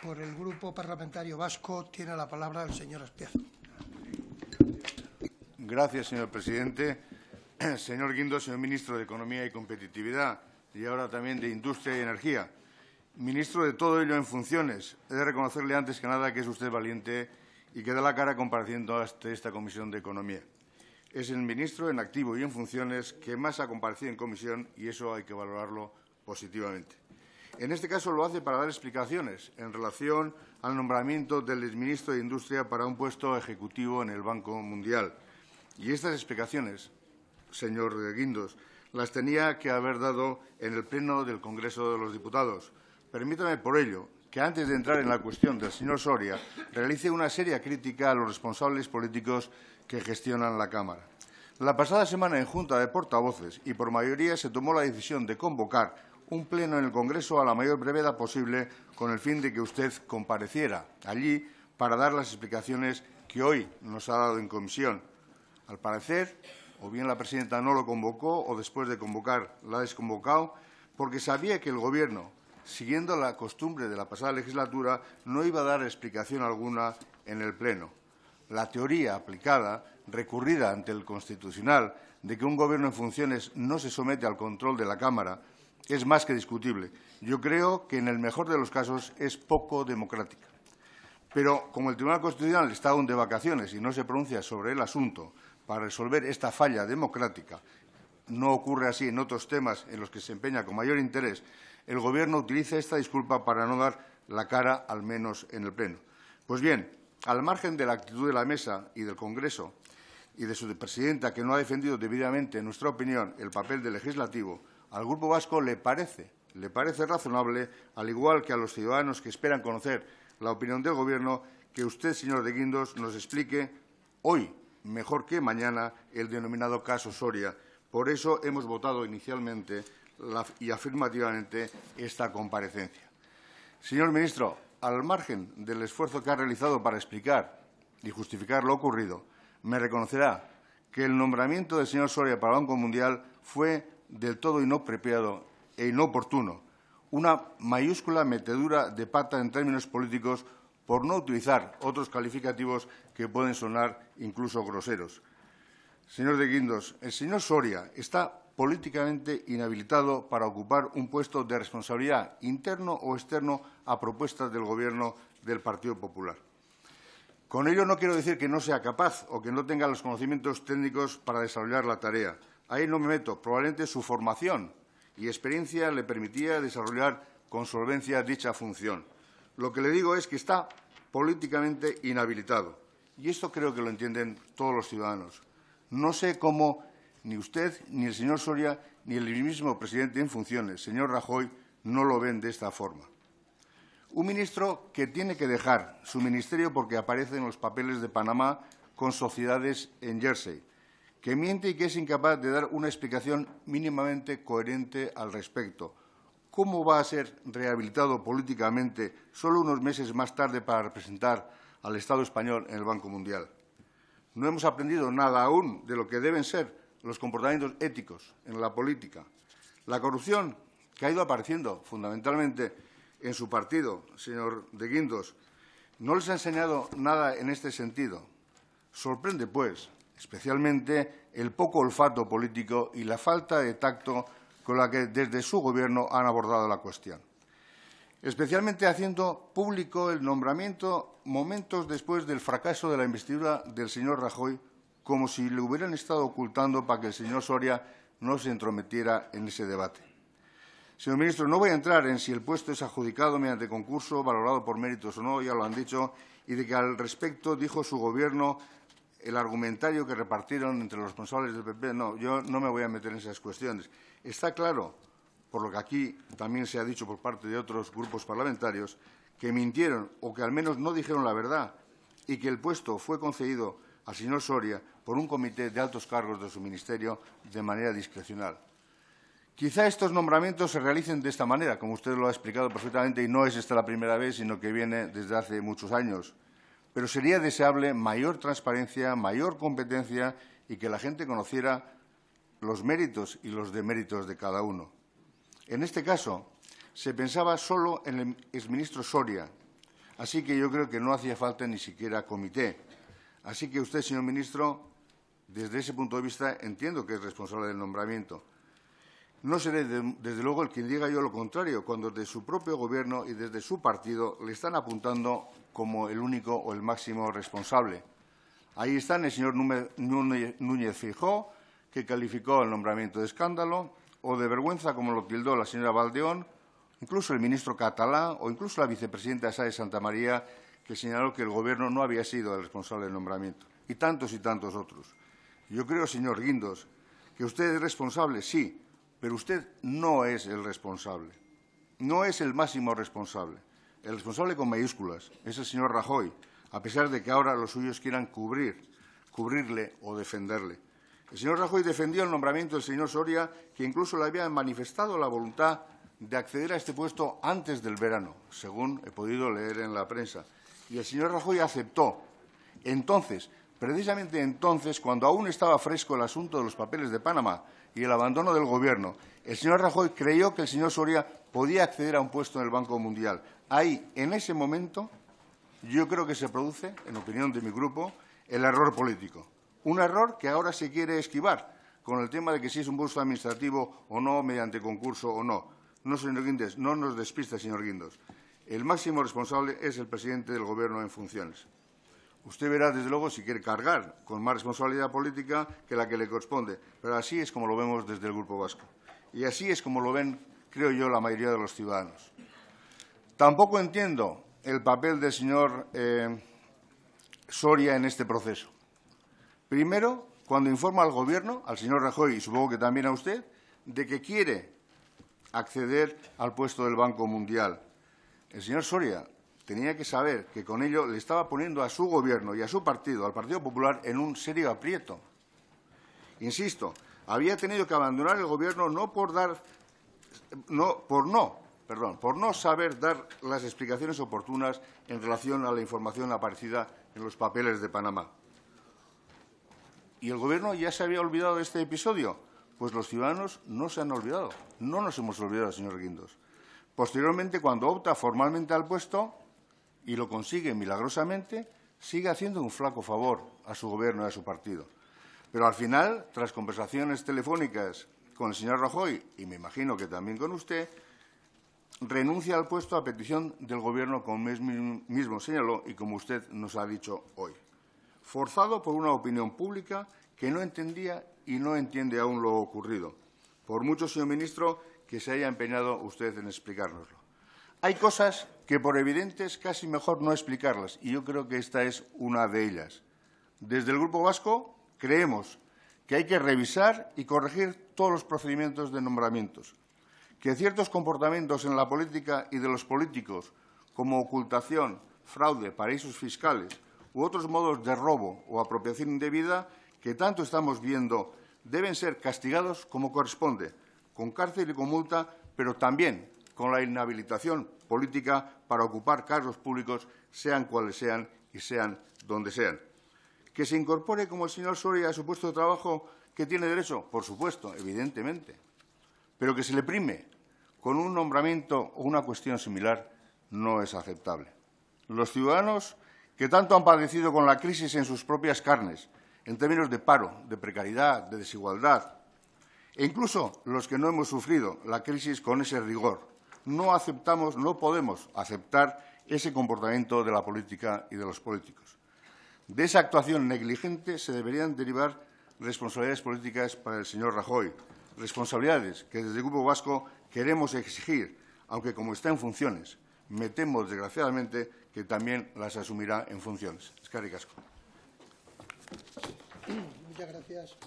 Por el Grupo Parlamentario Vasco tiene la palabra el señor Azpiazu. Gracias, señor presidente. Señor Guindos, señor ministro de Economía y Competitividad y ahora también de Industria y Energía. Ministro de todo ello en funciones. He de reconocerle antes que nada que es usted valiente y que da la cara compareciendo ante esta Comisión de Economía. Es el ministro en activo y en funciones que más ha comparecido en comisión y eso hay que valorarlo positivamente. En este caso lo hace para dar explicaciones en relación al nombramiento del exministro de Industria para un puesto ejecutivo en el Banco Mundial. Y estas explicaciones, señor Guindos, las tenía que haber dado en el Pleno del Congreso de los Diputados. Permítame, por ello, que antes de entrar en la cuestión del señor Soria, realice una seria crítica a los responsables políticos que gestionan la Cámara. La pasada semana, en Junta de Portavoces y por mayoría, se tomó la decisión de convocar un pleno en el Congreso a la mayor brevedad posible con el fin de que usted compareciera allí para dar las explicaciones que hoy nos ha dado en comisión. Al parecer, o bien la presidenta no lo convocó o después de convocar la ha desconvocado porque sabía que el Gobierno, siguiendo la costumbre de la pasada legislatura, no iba a dar explicación alguna en el Pleno. La teoría aplicada, recurrida ante el Constitucional, de que un Gobierno en funciones no se somete al control de la Cámara, es más que discutible. Yo creo que, en el mejor de los casos, es poco democrática. Pero, como el Tribunal Constitucional está aún de vacaciones y no se pronuncia sobre el asunto para resolver esta falla democrática, no ocurre así en otros temas en los que se empeña con mayor interés, el Gobierno utiliza esta disculpa para no dar la cara, al menos en el Pleno. Pues bien, al margen de la actitud de la Mesa y del Congreso y de su presidenta, que no ha defendido debidamente, en nuestra opinión, el papel del Legislativo, al Grupo Vasco le parece razonable, al igual que a los ciudadanos que esperan conocer la opinión del Gobierno, que usted, señor de Guindos, nos explique hoy, mejor que mañana, el denominado caso Soria. Por eso hemos votado inicialmente y afirmativamente esta comparecencia. Señor ministro, al margen del esfuerzo que ha realizado para explicar y justificar lo ocurrido, me reconocerá que el nombramiento del señor Soria para el Banco Mundial fue del todo inapropiado e inoportuno, una mayúscula metedura de pata en términos políticos, por no utilizar otros calificativos que pueden sonar incluso groseros. Señor de Guindos, el señor Soria está políticamente inhabilitado para ocupar un puesto de responsabilidad interno o externo a propuestas del Gobierno del Partido Popular. Con ello no quiero decir que no sea capaz o que no tenga los conocimientos técnicos para desarrollar la tarea. Ahí no me meto. Probablemente su formación y experiencia le permitía desarrollar con solvencia dicha función. Lo que le digo es que está políticamente inhabilitado. Y esto creo que lo entienden todos los ciudadanos. No sé cómo ni usted, ni el señor Soria, ni el mismo presidente en funciones, señor Rajoy, no lo ven de esta forma. Un ministro que tiene que dejar su ministerio porque aparece en los papeles de Panamá con sociedades en Jersey, que miente y que es incapaz de dar una explicación mínimamente coherente al respecto. ¿Cómo va a ser rehabilitado políticamente solo unos meses más tarde para representar al Estado español en el Banco Mundial? No hemos aprendido nada aún de lo que deben ser los comportamientos éticos en la política. La corrupción, que ha ido apareciendo fundamentalmente en su partido, señor de Guindos, no les ha enseñado nada en este sentido. Sorprende, pues, especialmente el poco olfato político y la falta de tacto con la que desde su Gobierno han abordado la cuestión. Especialmente haciendo público el nombramiento momentos después del fracaso de la investidura del señor Rajoy, como si le hubieran estado ocultando para que el señor Soria no se entrometiera en ese debate. Señor ministro, no voy a entrar en si el puesto es adjudicado mediante concurso, valorado por méritos o no, ya lo han dicho, y de que al respecto dijo su Gobierno el argumentario que repartieron entre los responsables del PP. No, yo no me voy a meter en esas cuestiones. Está claro, por lo que aquí también se ha dicho por parte de otros grupos parlamentarios, que mintieron o que al menos no dijeron la verdad y que el puesto fue concedido al señor Soria por un comité de altos cargos de su ministerio de manera discrecional. Quizá estos nombramientos se realicen de esta manera, como usted lo ha explicado perfectamente, y no es esta la primera vez, sino que viene desde hace muchos años. Pero sería deseable mayor transparencia, mayor competencia y que la gente conociera los méritos y los deméritos de cada uno. En este caso, se pensaba solo en el exministro Soria, Así que yo creo que no hacía falta ni siquiera comité. Así que usted, señor ministro, desde ese punto de vista entiendo que es responsable del nombramiento. No seré, desde luego, el quien diga yo lo contrario, cuando desde su propio Gobierno y desde su partido le están apuntando como el único o el máximo responsable. Ahí están el señor Núñez Feijóo, que calificó el nombramiento de escándalo, o de vergüenza, como lo tildó la señora Valdeón, incluso el ministro Catalá o incluso la vicepresidenta Sáenz de Santamaría, que señaló que el Gobierno no había sido el responsable del nombramiento, y tantos otros. Yo creo, señor Guindos, que usted es responsable, sí, pero usted no es el responsable. No es el máximo responsable. El responsable con mayúsculas es el señor Rajoy, a pesar de que ahora los suyos quieran cubrirle o defenderle. El señor Rajoy defendió el nombramiento del señor Soria, que incluso le había manifestado la voluntad de acceder a este puesto antes del verano, según he podido leer en la prensa. Y el señor Rajoy aceptó. Entonces, precisamente entonces, cuando aún estaba fresco el asunto de los papeles de Panamá y el abandono del Gobierno, el señor Rajoy creyó que el señor Soria podía acceder a un puesto en el Banco Mundial. Ahí, en ese momento, yo creo que se produce, en opinión de mi grupo, el error político. Un error que ahora se quiere esquivar con el tema de que si es un puesto administrativo o no, mediante concurso o no. No, señor Guindos, no nos despiste, señor Guindos. El máximo responsable es el presidente del Gobierno en funciones. Usted verá, desde luego, si quiere cargar con más responsabilidad política que la que le corresponde. Pero así es como lo vemos desde el Grupo Vasco. Y así es como lo ven, creo yo, la mayoría de los ciudadanos. Tampoco entiendo el papel del señor Soria en este proceso. Primero, cuando informa al Gobierno, al señor Rajoy y supongo que también a usted, de que quiere acceder al puesto del Banco Mundial. El señor Soria tenía que saber que con ello le estaba poniendo a su Gobierno y a su partido, al Partido Popular, en un serio aprieto. Insisto, había tenido que abandonar el Gobierno por no saber dar las explicaciones oportunas en relación a la información aparecida en los papeles de Panamá. ¿Y el Gobierno ya se había olvidado de este episodio? Pues los ciudadanos no se han olvidado. No nos hemos olvidado, señor Guindos. Posteriormente, cuando opta formalmente al puesto y lo consigue milagrosamente, sigue haciendo un flaco favor a su Gobierno y a su partido. Pero al final, tras conversaciones telefónicas con el señor Rajoy, y me imagino que también con usted, renuncia al puesto a petición del Gobierno, como mismo señaló y como usted nos ha dicho hoy. Forzado por una opinión pública que no entendía y no entiende aún lo ocurrido. Por mucho, señor ministro, que se haya empeñado usted en explicárnoslo. Hay cosas que, por evidentes, casi mejor no explicarlas, y yo creo que esta es una de ellas. Desde el Grupo Vasco creemos que hay que revisar y corregir todos los procedimientos de nombramientos, que ciertos comportamientos en la política y de los políticos, como ocultación, fraude, paraísos fiscales u otros modos de robo o apropiación indebida que tanto estamos viendo, deben ser castigados como corresponde, con cárcel y con multa, pero también con la inhabilitación política para ocupar cargos públicos, sean cuales sean y sean donde sean. Que se incorpore, como el señor Soria, a su puesto de trabajo que tiene derecho, por supuesto, evidentemente, pero que se le prime con un nombramiento o una cuestión similar no es aceptable. Los ciudadanos que tanto han padecido con la crisis en sus propias carnes, en términos de paro, de precariedad, de desigualdad, e incluso los que no hemos sufrido la crisis con ese rigor, no podemos aceptar ese comportamiento de la política y de los políticos. De esa actuación negligente se deberían derivar responsabilidades políticas para el señor Rajoy, responsabilidades que desde el Grupo Vasco queremos exigir, aunque como está en funciones, me temo, desgraciadamente, que también las asumirá en funciones. Eskerrik asko. Muchas gracias.